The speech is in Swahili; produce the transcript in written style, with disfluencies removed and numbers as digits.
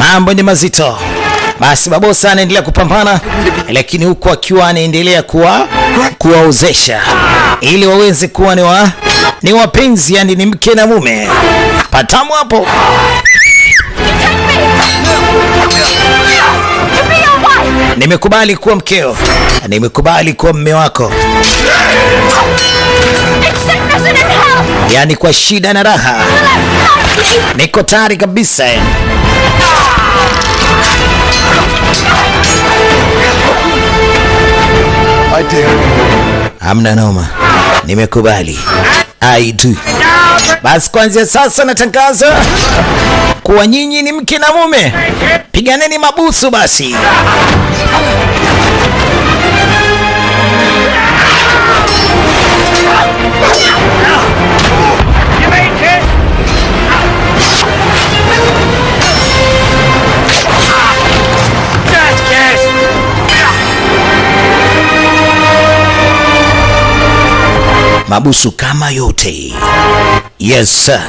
Mambo ni mazito. Basi Barbosa anaendelea kupambana, lakini huko akiwa anaendelea kuwaozesha ili waweze kuwa ni wapenzi, yani ni mke na mume. Patamu hapo. Nimekubali kuwa mkeo, nimekubali kuwa mume wako, yani kwa shida na raha niko tayari kabisa. Hamna noma, nimekubali. I do. Basi kuanzia sasa natangaza kuwa nyinyi ni mke na mume. Piganeni mabusu basi. Mabusu kama yote. Yes sir.